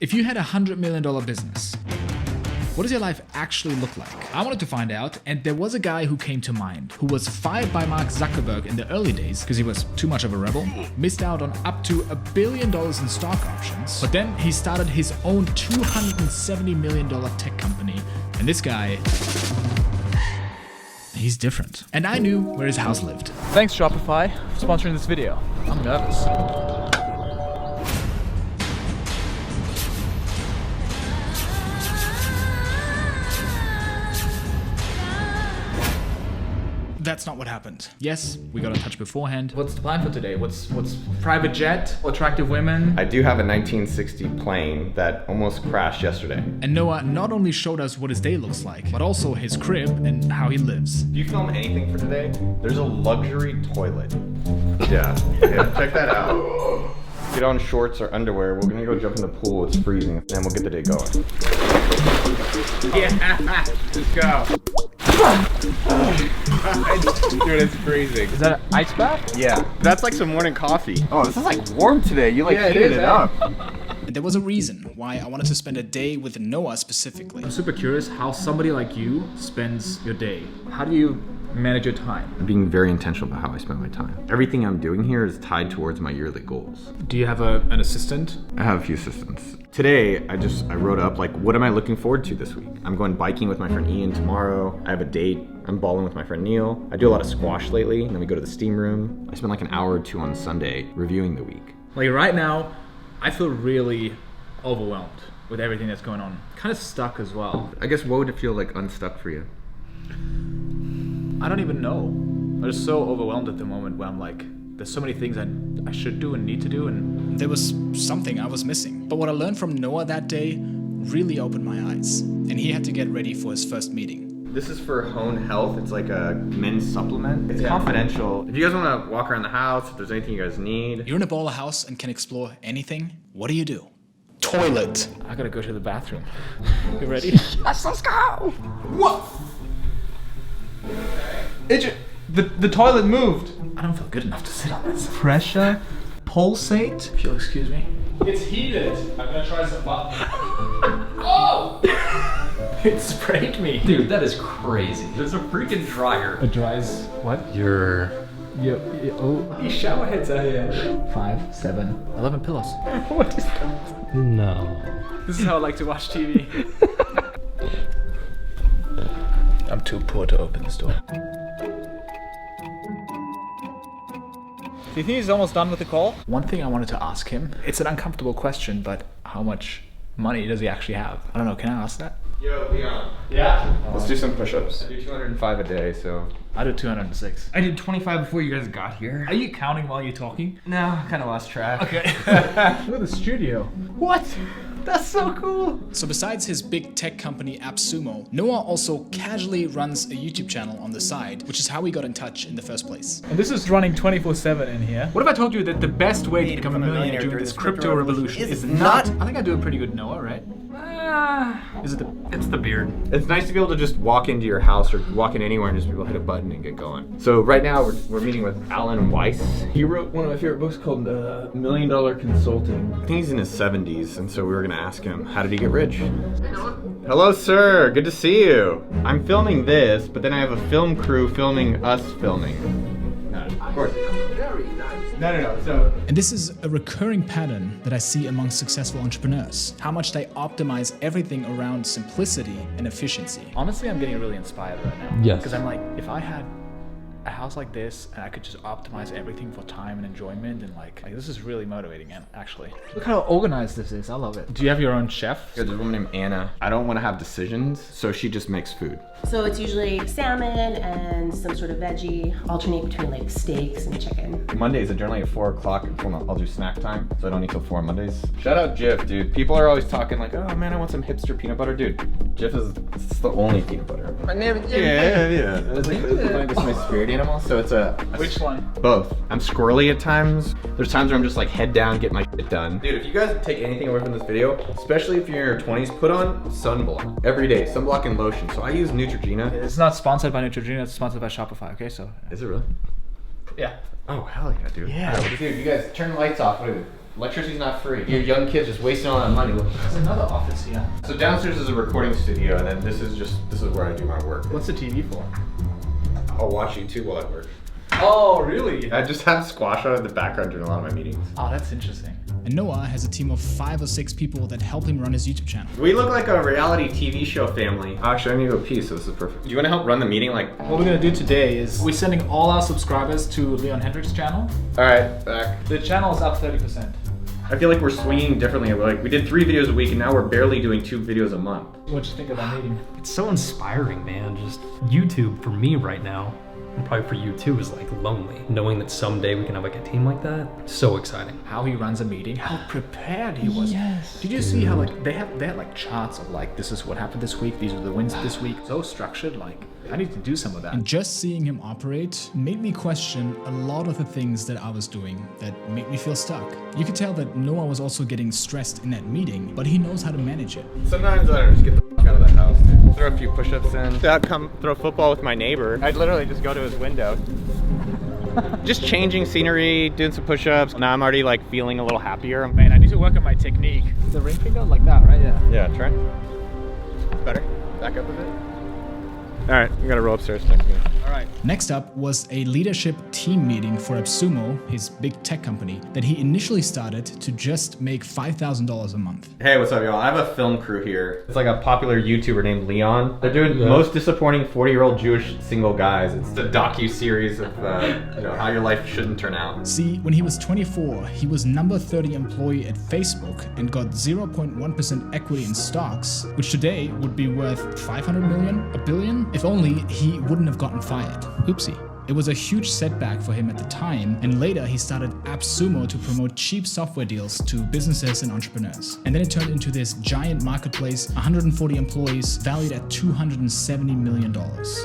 If you had $100 million business, what does your life actually look like? I wanted to find out, and there was a guy who came to mind, who was fired by Mark Zuckerberg in the early days because he was too much of a rebel, missed out on up to $1 billion in stock options, but then he started his own $270 million tech company, and this guy, he's different. And I knew where his house lived. Thanks Shopify for sponsoring this video. I'm nervous. That's not what happened. Yes, we got in touch beforehand. What's the plan for today? What's private jet? Attractive women? I do have a 1960 plane that almost crashed yesterday. And Noah not only showed us what his day looks like, but also his crib and how he lives. Do you film anything for today? There's a luxury toilet. Yeah, check that out. Get on shorts or underwear. We're gonna go jump in the pool. It's freezing, and then we'll get the day going. Yeah, let's go. Dude, it's freezing. Is that an ice bath? Yeah, that's like some morning coffee. Oh, this is like warm today. You like heated it up. And there was a reason why I wanted to spend a day with Noah specifically. I'm super curious how somebody like you spends your day. How do you manage your time? I'm being very intentional about how I spend my time. Everything I'm doing here is tied towards my yearly goals. Do you have an assistant? I have a few assistants. Today, I wrote up like, what am I looking forward to this week? I'm going biking with my friend Ian tomorrow. I have a date. I'm bowling with my friend Neil. I do a lot of squash lately, and then we go to the steam room. I spend like an hour or two on Sunday reviewing the week. Like right now, I feel really overwhelmed with everything that's going on. Kind of stuck as well. I guess what would it feel like unstuck for you? I don't even know. I'm just so overwhelmed at the moment where I'm like, there's so many things I should do and need to do, and there was something I was missing. But what I learned from Noah that day really opened my eyes, and he had to get ready for his first meeting. This is for Hone Health. It's like a men's supplement. It's confidential. If you guys want to walk around the house, if there's anything you guys need. You're in a baller house and can explore anything. What do? Toilet. I gotta go to the bathroom. You ready? Yes, let's go! What? The toilet moved. I don't feel good enough to sit on this. Pressure, pulsate. If you'll excuse me. It's heated. I'm gonna try some buttons. Oh! It sprayed me. Dude, that is crazy. There's a freaking dryer. It dries what? These shower heads are here. 5, 7, 11 pillows. What is that? No. This is how I like to watch TV. I'm too poor to open this door. Do you think he's almost done with the call? One thing I wanted to ask him, it's an uncomfortable question, but how much money does he actually have? I don't know, can I ask that? Yo, Leon. Yeah? Let's do some push-ups. I do 205 a day, so. I did 206. I did 25 before you guys got here. Are you counting while you're talking? No, I kind of lost track. Okay. Look at the studio. What? That's so cool. So besides his big tech company AppSumo, Noah also casually runs a YouTube channel on the side, which is how we got in touch in the first place. And this is running 24/7 in here. What if I told you that the best way to become a millionaire during this crypto revolution is not... I think I do a pretty good Noah, right? Is it It's the beard. It's nice to be able to just walk into your house or walk in anywhere and just be able to hit a button and get going. So right now we're meeting with Alan Weiss. He wrote one of my favorite books called $1 Million Consulting. I think he's in his 70s, and so we were gonna ask him, how did he get rich? Hello, sir. Good to see you. I'm filming this, but then I have a film crew filming us filming. Of course. No. So. And this is a recurring pattern that I see among successful entrepreneurs. How much they optimize everything around simplicity and efficiency. Honestly, I'm getting really inspired right now. Yes. Because I'm like, if I had a house like this and I could just optimize everything for time and enjoyment, and like this is really motivating, actually. Look how organized this is. I love it. Do you have your own chef? There's a woman named Anna. I don't want to have decisions, so she just makes food. So it's usually salmon and some sort of veggie, alternate between like steaks and chicken. Mondays are generally at 4 o'clock. I'll do snack time, so I don't eat till 4 on Mondays. Shout out Jif, dude. People are always talking like, oh man, I want some hipster peanut butter. Dude, Jif it's the only peanut butter. My name is Jif. Yeah. It's my spirit animal, so it's a... Which one? Both. I'm squirrely at times. There's times where I'm just like head down, get my shit done. Dude, if you guys take anything away from this video, especially if you're in your 20s, put on sunblock every day, sunblock and lotion. So I use Neutrogena. It's not sponsored by Neutrogena, it's sponsored by Shopify, okay? So is it really? yeah. Oh hell yeah, dude. Yeah. All right, dude, you guys turn the lights off. Electricity's not free. Your young kids just wasting all that money. There's another office here. So downstairs is a recording studio, and then this is where I do my work. What's the TV for? I'll watch YouTube while I work. Oh, really? I just have squash on in the background during a lot of my meetings. Oh, that's interesting. And Noah has a team of 5 or 6 people that help him run his YouTube channel. We look like a reality TV show family. Actually, I need to go pee, so this is perfect. Do you want to help run the meeting? Like, What we're gonna do today is we're sending all our subscribers to Leon Hendricks' channel. all right, back. The channel is up 30%. I feel like we're swinging differently. Like, we did 3 videos a week, and now we're barely doing 2 videos a month. What'd you think of that meeting? It's so inspiring, man. Just YouTube for me right now, and probably for you too, is like lonely. Knowing that someday we can have like a team like that, so exciting. How he runs a meeting, how prepared he was. Yes. Did you see how like they had like charts of like this is what happened this week, these are the wins this week. So structured, like I need to do some of that. And just seeing him operate made me question a lot of the things that I was doing that made me feel stuck. You could tell that Noah was also getting stressed in that meeting, but he knows how to manage it. Sometimes I just get the fuck out of the house, dude. Throw a few push-ups in. I'd come throw football with my neighbor. I'd literally just go to his window. Just changing scenery, doing some push-ups. Now I'm already like feeling a little happier. Man, I need to work on my technique. The ring finger like that, right? Yeah. Yeah, try. Better. Back up a bit. All right, we gotta roll upstairs next meeting. All right. Next up was a leadership team meeting for AppSumo, his big tech company, that he initially started to just make $5,000 a month. Hey, what's up, y'all? I have a film crew here. It's like a popular YouTuber named Leon. They're doing most disappointing 40-year-old Jewish single guys. It's a docu-series of how your life shouldn't turn out. See, when he was 24, he was number 30 employee at Facebook and got 0.1% equity in stocks, which today would be worth 500 million, a billion. If only he wouldn't have gotten fired. Oopsie. It was a huge setback for him at the time, and later he started AppSumo to promote cheap software deals to businesses and entrepreneurs. And then it turned into this giant marketplace, 140 employees, valued at $270 million.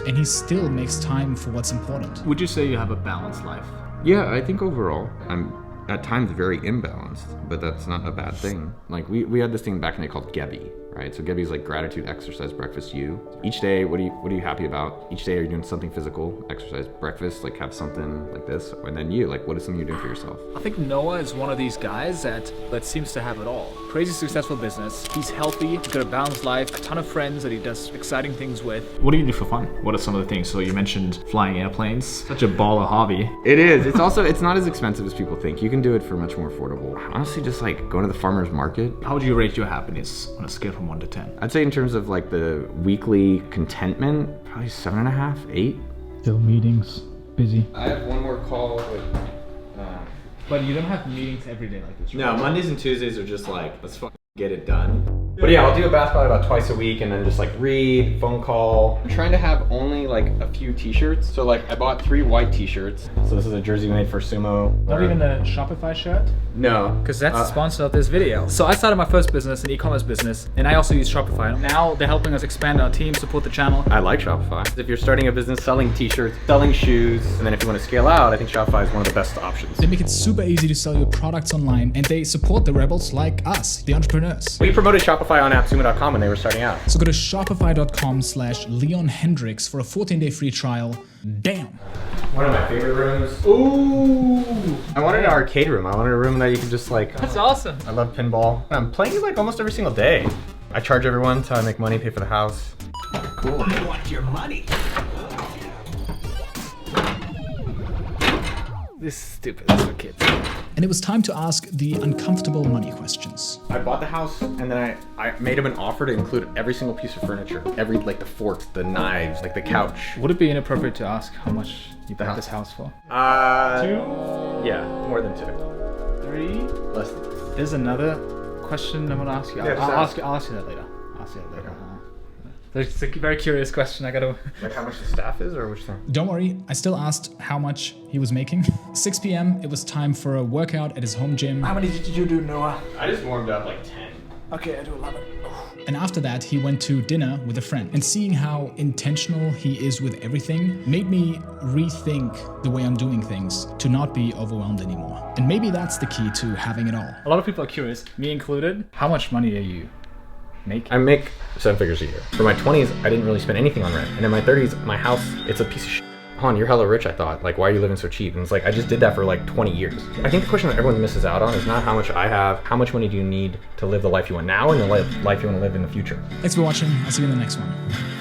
And he still makes time for what's important. Would you say you have a balanced life? Yeah, I think overall, I'm at times very imbalanced, but that's not a bad thing. Like we had this thing back in the day called Gebby, right? So Gebby is like gratitude, exercise, breakfast, you. Each day, what are you happy about? Each day, are you doing something physical, exercise, breakfast, like have something like this, and then you, like what is something you're doing for yourself? I think Noah is one of these guys that seems to have it all. Crazy successful business. He's healthy. He's got a balanced life. A ton of friends that he does exciting things with. What do you do for fun? What are some of the things? So you mentioned flying airplanes. Such a baller hobby. It is. It's also, it's not as expensive as people think. You can do it for much more affordable. Honestly, just like going to the farmer's market. How would you rate your happiness on a scale from 1 to 10? I'd say in terms of like the weekly contentment, probably 7.5, 8. Still meetings, busy. I have one more call with. But you don't have meetings every day like this, right? No, Mondays and Tuesdays are just like, let's fucking get it done. But yeah, I'll do a bath probably about twice a week and then just like read, phone call. I'm trying to have only like a few t-shirts. So like I bought 3 white t-shirts. So this is a jersey made for Sumo. Not even a Shopify shirt? No. Because that's the sponsor of this video. So I started my first business, an e-commerce business, and I also use Shopify. Now they're helping us expand our team, support the channel. I like Shopify. If you're starting a business selling t-shirts, selling shoes, and then if you want to scale out, I think Shopify is one of the best options. They make it super easy to sell your products online, and they support the rebels like us, the entrepreneurs. We promoted Shopify on AppSumo.com when they were starting out. So go to shopify.com/Leon Hendricks for a 14-day free trial. Damn. One of my favorite rooms. Ooh! I wanted an arcade room. I wanted a room that you can just like... That's awesome. I love pinball. I'm playing it like almost every single day. I charge everyone until I make money, pay for the house. Cool. I want your money. This is stupid. This is for kids. And it was time to ask the uncomfortable money questions. I bought the house and then I made him an offer to include every single piece of furniture. Every, like the forks, the knives, like the couch. Would it be inappropriate to ask how much you bought this house for? 2? Yeah, more than 2. 3? Less than 3. There's another question I'm gonna ask you. Yeah, I'll ask you that later. It's a very curious question. I gotta. Like how much the staff is or which thing? Don't worry, I still asked how much he was making. 6 p.m., it was time for a workout at his home gym. How many did you do, Noah? I just warmed up like 10. Okay, I do 11. And after that, he went to dinner with a friend. And seeing how intentional he is with everything made me rethink the way I'm doing things to not be overwhelmed anymore. And maybe that's the key to having it all. A lot of people are curious, me included. How much money are you making? I make 7 figures a year. For my 20s, I didn't really spend anything on rent. And in my 30s, my house, it's a piece of shit. Han, you're hella rich, I thought. Like, why are you living so cheap? And it's like, I just did that for like 20 years. I think the question that everyone misses out on is not how much I have, how much money do you need to live the life you want now and the life you want to live in the future. Thanks for watching. I'll see you in the next one.